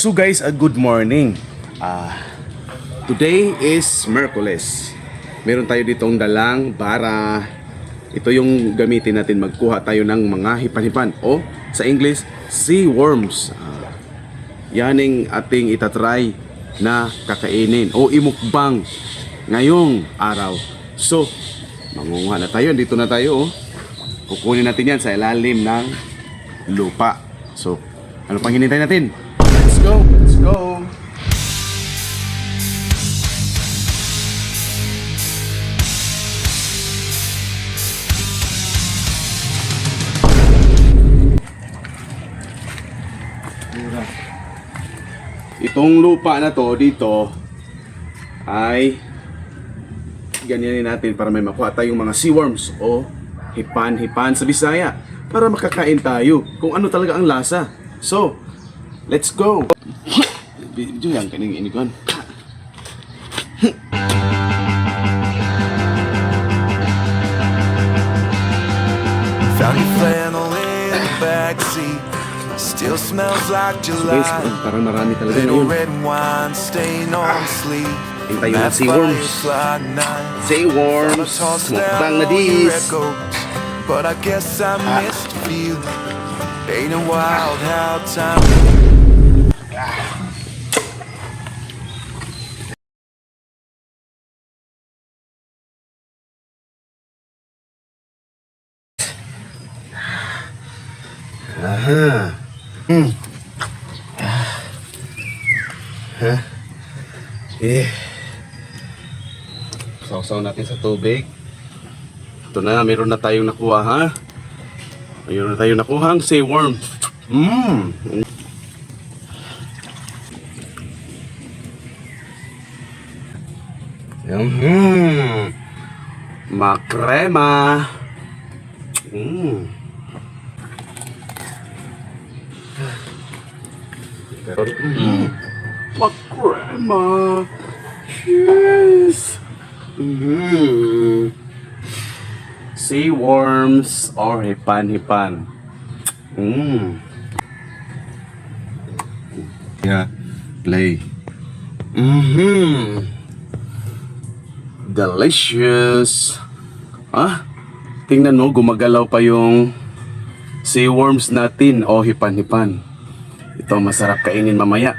So guys, good morning. Today is Merkules. Meron tayo ditong dalang bara. Ito yung gamitin natin magkuha tayo ng mga hipan-hipan o sa English, sea worms. Yaning ating itatry na kakainin o imukbang ngayong araw. So, mangunguha na tayo. Dito na tayo. Kukunin natin yan sa ilalim ng lupa. So, ano pang hinintay natin? Let's go! Let's go! Itong lupa na to dito ay ganyanin natin para may makuha tayong mga sea worms o hipan-hipan sa Bisaya para makakain tayo kung ano talaga ang lasa. So, let's go! Video yan kaning inigon. Found your flannel in the backseat. Still smells like Guys, July. parang marami talaga Little ngayon. red wine stain on sleeve. Hintay yung sea worms. Sea worms. Mukbang na dis. But I guess I missed a few. Ain't it wild how time. Aha. Sausaw natin sa tubig. Ito na, meron na tayong nakuha, ha? Meron na tayong nakuha ang sea worm. Makrema. Makrema. Yes. Sea worms or hipan-hipan. Yeah, play. Delicious. Tingnan mo, gumagalaw pa yung sea worms natin o hipan-hipan. Ito masarap kainin mamaya.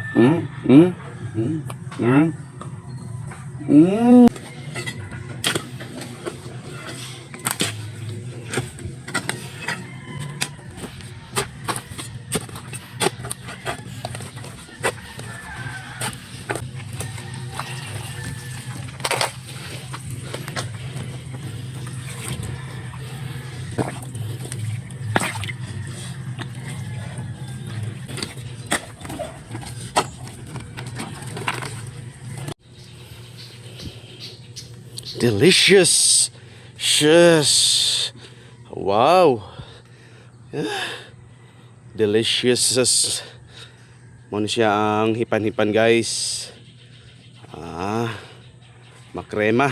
Delicious. Yes. Wow. Delicious. Muna siya ang hipan-hipan, guys. Makrema.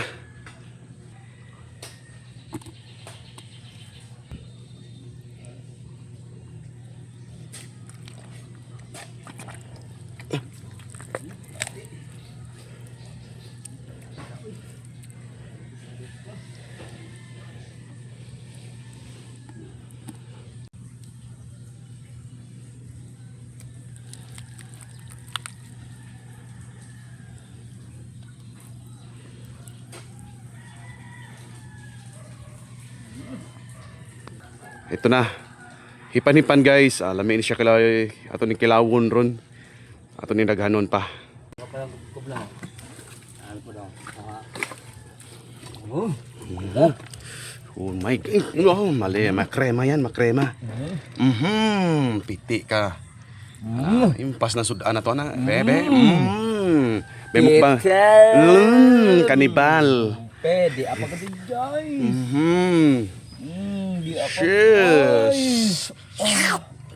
Ito na. Hipan-hipan, guys. Lamin siya kalay. Ato ni kilawon ron. Ato ni daghanon pa. Oh my God. Oh, mali. Makrema yan. Makrema. Piti ka. Impas na sudan na to na. Bebe. Bemok ba? Kanibal. Pwede apa ka dijay. Di apa. Cheers.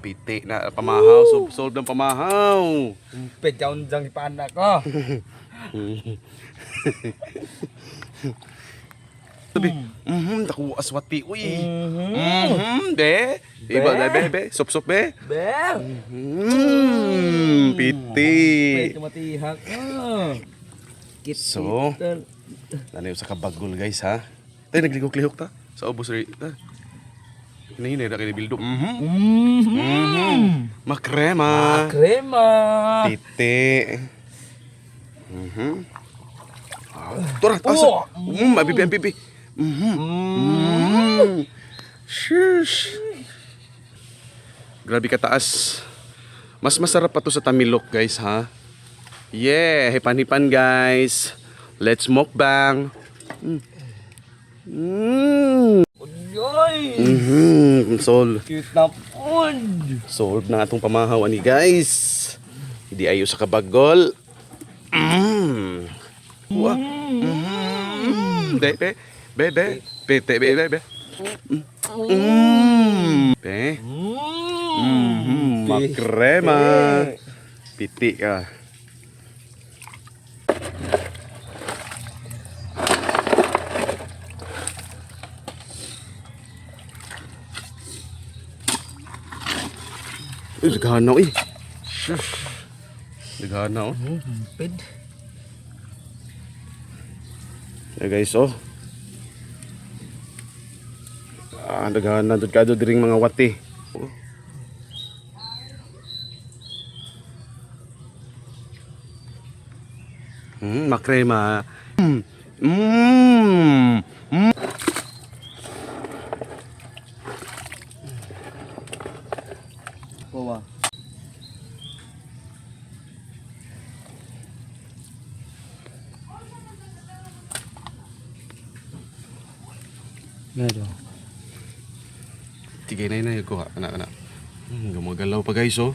Piti na pamahaw. Solve ng pamahaw. Pwede yaon dang ipanak ko. Sabi, naku aswati, uy. Be. Iba na, be. Sup, be. Ber! Piti. Pwede matihak. So, nanayo sa kabagol guys ha. Tayo nagligok-lihok ta. Sa ubos rin. Hinahinay na kayo ni Bildo. Makrema. Krema! Piti. Tora, tasa. Abibi. Shush. Grabe kataas. Mas masarap pa to sa Tamilok guys ha. Yeah, hipan-hipan guys. Let's mukbang. Uy! Sol. Cute na food! Solve na atong pamahaw ani guys. Hindi ayo sa kabagol. Wah. Be. Pete be. Be. Makrema. Piti ka. Dagana eh. Shush. Dagana oh. Pid. Yeah, guys oh. Dagana dud kadto diring mga wati. Oh. Makrema. Bawa. Meron. Tigay na yung kuha. Anak. Gumagalaw pa guys oh.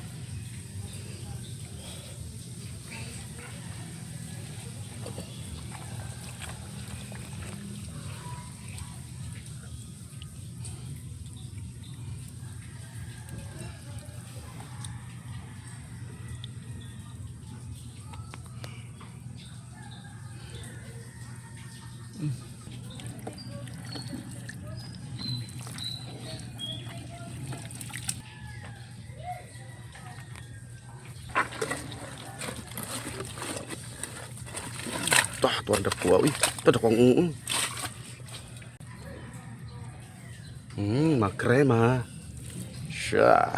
Tuan dak kuah, wih, dak kuang makrema, syah,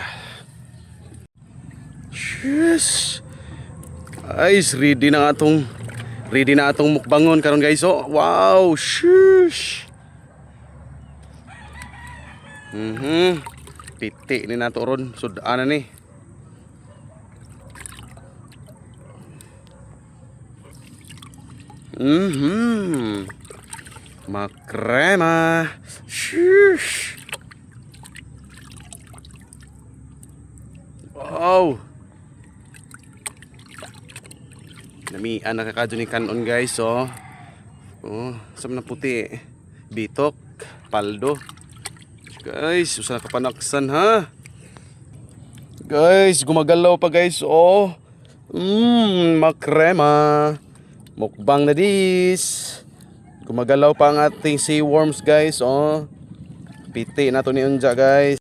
yes, guys, ready na atong mukbangon karon guys, oh, wow, shush, piti ni nato ron, sudan na ni. Makrema. Shush. Wow. Namian nakakadyo ni kanon guys oh. Oh, sam na puti. Bitok, paldo. Guys, usa na kapanaksan ha. Guys, gumagalaw pa guys oh. Makrema. Mukbang na dis. Gumagalaw pa ang ating sea worms guys oh. Piti na to ni unja guys.